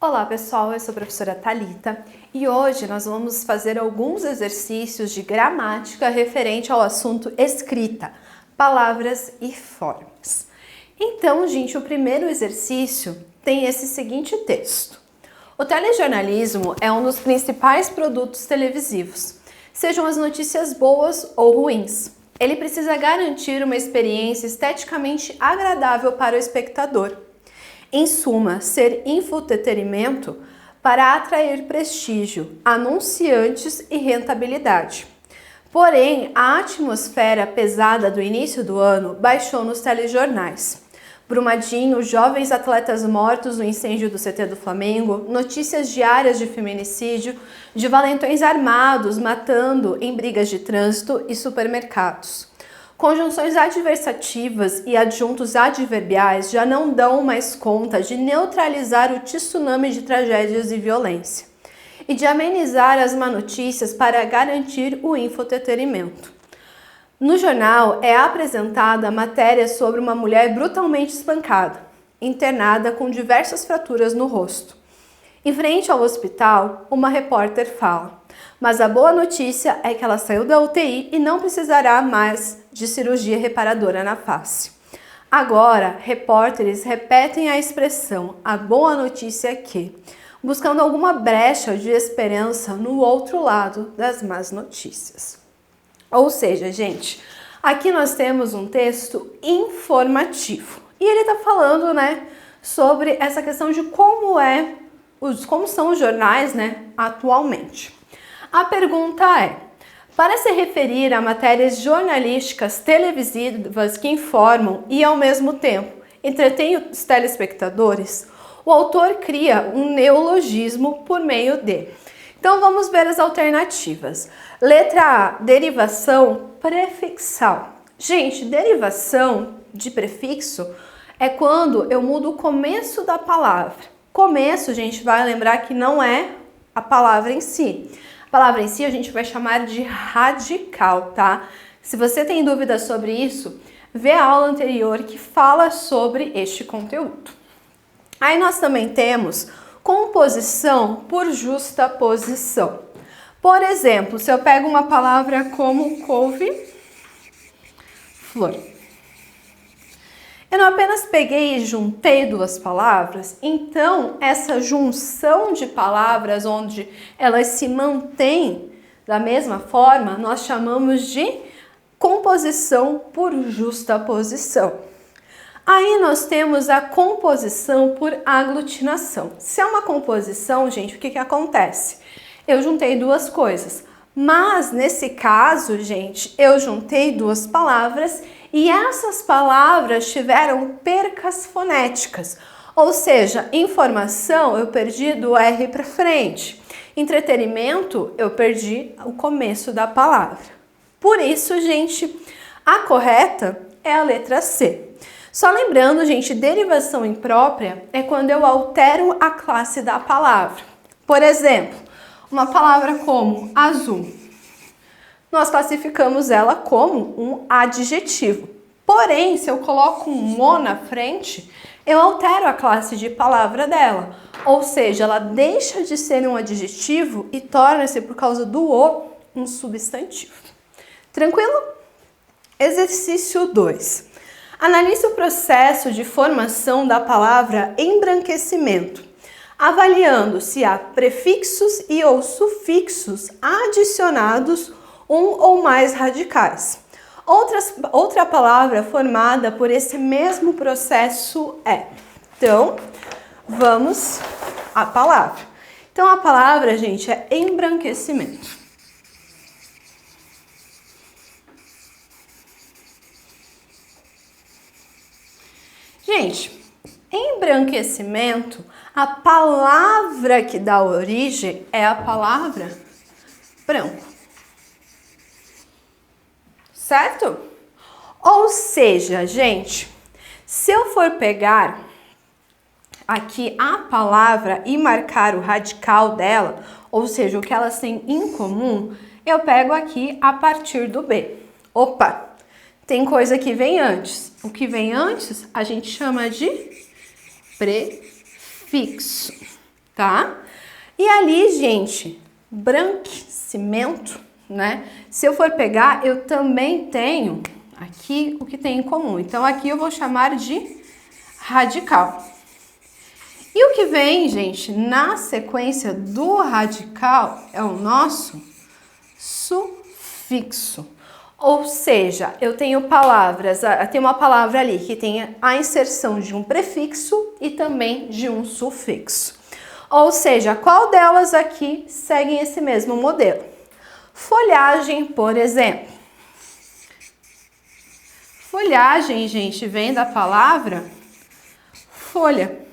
Olá pessoal, eu sou a professora Thalita e hoje nós vamos fazer alguns exercícios de gramática referente ao assunto escrita, palavras e formas. Então, gente, o primeiro exercício tem esse seguinte texto. O telejornalismo é um dos principais produtos televisivos, sejam as notícias boas ou ruins. Ele precisa garantir uma experiência esteticamente agradável para o espectador. Em suma, ser infoentretenimento para atrair prestígio, anunciantes e rentabilidade. Porém, a atmosfera pesada do início do ano baixou nos telejornais. Brumadinho, jovens atletas mortos no incêndio do CT do Flamengo, notícias diárias de feminicídio, de valentões armados matando em brigas de trânsito e supermercados. Conjunções adversativas e adjuntos adverbiais já não dão mais conta de neutralizar o tsunami de tragédias e violência e de amenizar as má notícias para garantir o infoentretenimento. No jornal é apresentada a matéria sobre uma mulher brutalmente espancada, internada com diversas fraturas no rosto. Em frente ao hospital, uma repórter fala, mas a boa notícia é que ela saiu da UTI e não precisará mais de cirurgia reparadora na face. Agora, repórteres repetem a expressão, a boa notícia é que, buscando alguma brecha de esperança no outro lado das más notícias. Ou seja, gente, aqui nós temos um texto informativo. E ele está falando, sobre essa questão de como são os jornais, atualmente. A pergunta é, para se referir a matérias jornalísticas televisivas que informam e, ao mesmo tempo, entretêm os telespectadores, o autor cria um neologismo por meio de. Então, vamos ver as alternativas. Letra A, derivação prefixal. Gente, derivação de prefixo é quando eu mudo o começo da palavra. Começo, gente, vai lembrar que não é a palavra em si. A palavra em si a gente vai chamar de radical, tá? Se você tem dúvidas sobre isso, vê a aula anterior que fala sobre este conteúdo. Aí nós também temos composição por justaposição. Por exemplo, se eu pego uma palavra como couve-flor. Eu não apenas peguei e juntei duas palavras, então essa junção de palavras onde elas se mantêm da mesma forma, nós chamamos de composição por justaposição. Aí nós temos a composição por aglutinação. Se é uma composição, gente, o que acontece? Eu juntei duas coisas, mas nesse caso, gente, eu juntei duas palavras e essas palavras tiveram percas fonéticas, ou seja, informação eu perdi do R para frente, entretenimento eu perdi o começo da palavra. Por isso, gente, a correta é a letra C. Só lembrando, gente, derivação imprópria é quando eu altero a classe da palavra. Por exemplo, uma palavra como azul. Nós classificamos ela como um adjetivo. Porém, se eu coloco um o na frente, eu altero a classe de palavra dela. Ou seja, ela deixa de ser um adjetivo e torna-se, por causa do o, um substantivo. Tranquilo? Exercício 2. Analise o processo de formação da palavra embranquecimento, avaliando se há prefixos e ou sufixos adicionados um ou mais radicais. Outra palavra formada por esse mesmo processo é. Então, vamos à palavra. Então, a palavra, gente, é embranquecimento. Gente, embranquecimento, a palavra que dá origem é a palavra branco. Certo? Ou seja, gente, se eu for pegar aqui a palavra e marcar o radical dela, ou seja, o que elas têm em comum, eu pego aqui a partir do B. Opa! Tem coisa que vem antes. O que vem antes a gente chama de prefixo. tá? E ali, gente, branquecimento, né? Se eu for pegar, eu também tenho aqui o que tem em comum. Então, aqui eu vou chamar de radical. E o que vem, gente, na sequência do radical é o nosso sufixo. Ou seja, eu tenho palavras, tem uma palavra ali que tem a inserção de um prefixo e também de um sufixo. Ou seja, qual delas aqui seguem esse mesmo modelo? Folhagem, por exemplo. Folhagem, gente, vem da palavra folha.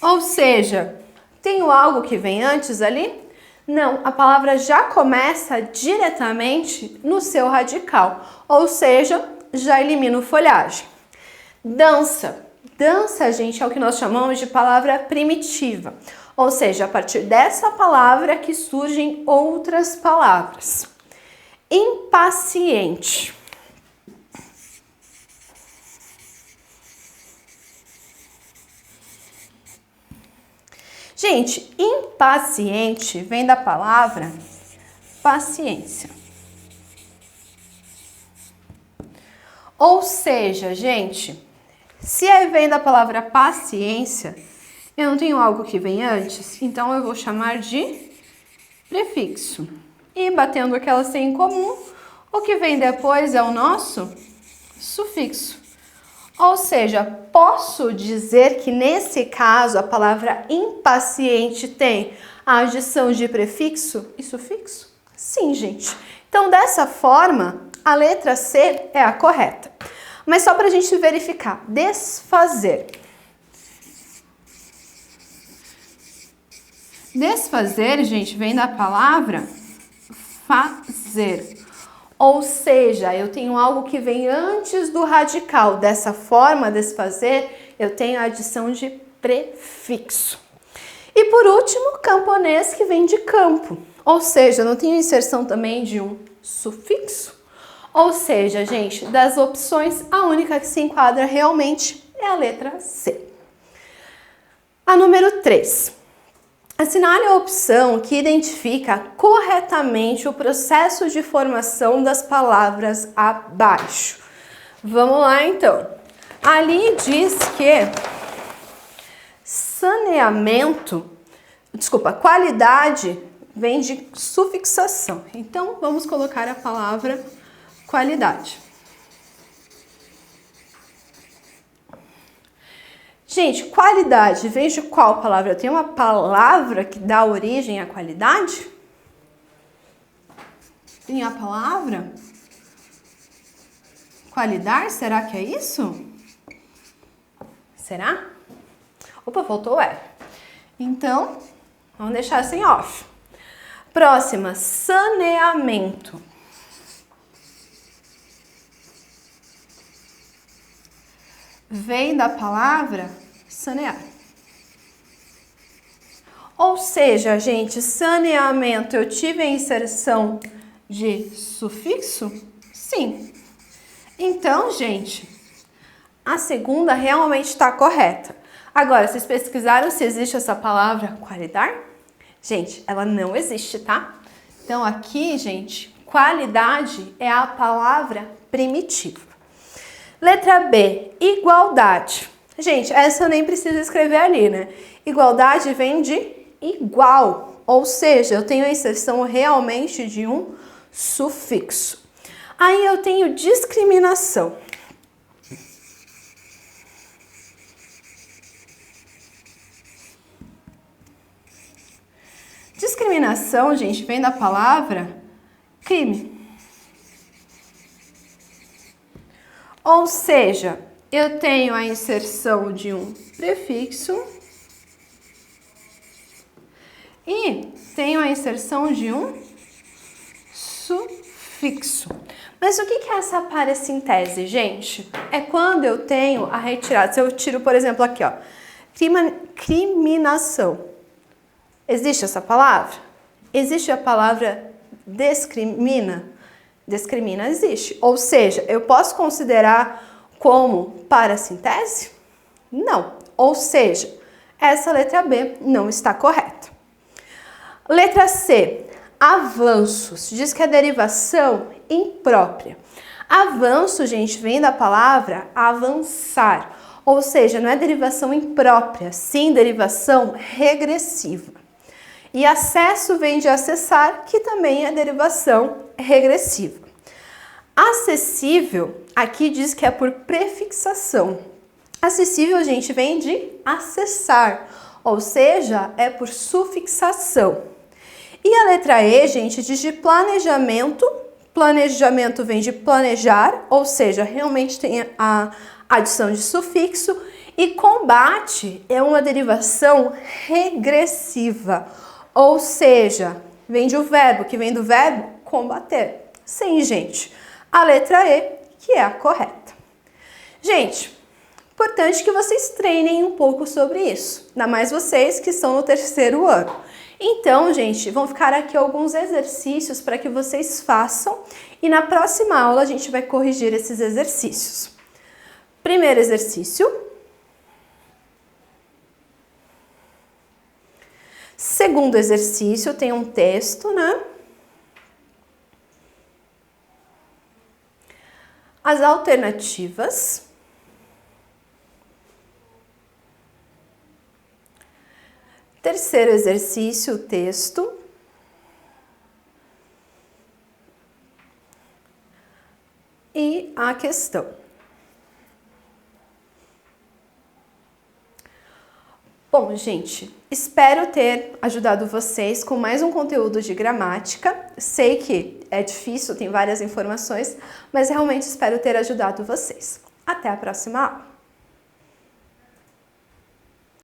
Ou seja, tenho algo que vem antes ali? Não, a palavra já começa diretamente no seu radical, ou seja, já elimino folhagem. Dança. Dança, gente, é o que nós chamamos de palavra primitiva, ou seja, a partir dessa palavra que surgem outras palavras. Impaciente. Gente, impaciente vem da palavra paciência. Ou seja, gente, se vem da palavra paciência, eu não tenho algo que vem antes, então eu vou chamar de prefixo. E batendo o que elas têm em comum, o que vem depois é o nosso sufixo. Ou seja, posso dizer que nesse caso a palavra impaciente tem a adição de prefixo e sufixo? Sim, gente. Então, dessa forma, a letra C é a correta. Mas só para a gente verificar, desfazer. Desfazer, gente, vem da palavra fazer. Ou seja, eu tenho algo que vem antes do radical. Dessa forma, desfazer, eu tenho a adição de prefixo. E por último, camponês, que vem de campo. Ou seja, eu não tenho inserção também de um sufixo. Ou seja, gente, das opções, a única que se enquadra realmente é a letra C. A número 3. Assinale a opção que identifica corretamente o processo de formação das palavras abaixo. Vamos lá, então. Ali diz que qualidade vem de sufixação. Então, vamos colocar a palavra qualidade. Gente, qualidade vem de qual palavra? Tem uma palavra que dá origem à qualidade? Tem a palavra? Qualidade? Será que é isso? Será? Opa, faltou o R. Então, vamos deixar assim off. Próxima, saneamento. Vem da palavra sanear. Ou seja, gente, saneamento, eu tive a inserção de sufixo? Sim. Então, gente, a segunda realmente está correta. Agora, vocês pesquisaram se existe essa palavra qualidade? Gente, ela não existe, tá? Então, aqui, gente, qualidade é a palavra primitiva. Letra B, igualdade. Gente, essa eu nem preciso escrever ali, né? Igualdade vem de igual, ou seja, eu tenho a inserção realmente de um sufixo. Aí eu tenho discriminação. Discriminação, gente, vem da palavra crime. Ou seja, eu tenho a inserção de um prefixo e tenho a inserção de um sufixo. Mas o que é essa paracintese, gente? É quando eu tenho a retirada. Se eu tiro, por exemplo, aqui, ó, criminação. Existe essa palavra? Existe a palavra discrimina? Discrimina existe. Ou seja, eu posso considerar como paracintese? Não. Ou seja, Essa letra B não está correta. Letra C, avanços. Diz que é derivação imprópria. Avanço, gente, vem da palavra avançar. Ou seja, não é derivação imprópria, sim derivação regressiva. E acesso vem de acessar, que também é derivação regressiva. Acessível, aqui diz que é por prefixação. Acessível, gente, vem de acessar, ou seja, é por sufixação. E a letra E, gente, diz de planejamento. Planejamento vem de planejar, ou seja, realmente tem a adição de sufixo. E combate é uma derivação regressiva, ou seja, vem de um verbo, que vem do verbo combater. Sim, gente, a letra E, que é a correta. Gente, importante que vocês treinem um pouco sobre isso, ainda mais vocês que estão no terceiro ano. Então, gente, vão ficar aqui alguns exercícios para que vocês façam e na próxima aula a gente vai corrigir esses exercícios. Primeiro exercício. Segundo exercício, tem um texto, né? As alternativas. Terceiro exercício, o texto. E a questão. Bom, gente, espero ter ajudado vocês com mais um conteúdo de gramática. Sei que é difícil, tem várias informações, mas realmente espero ter ajudado vocês. Até a próxima aula!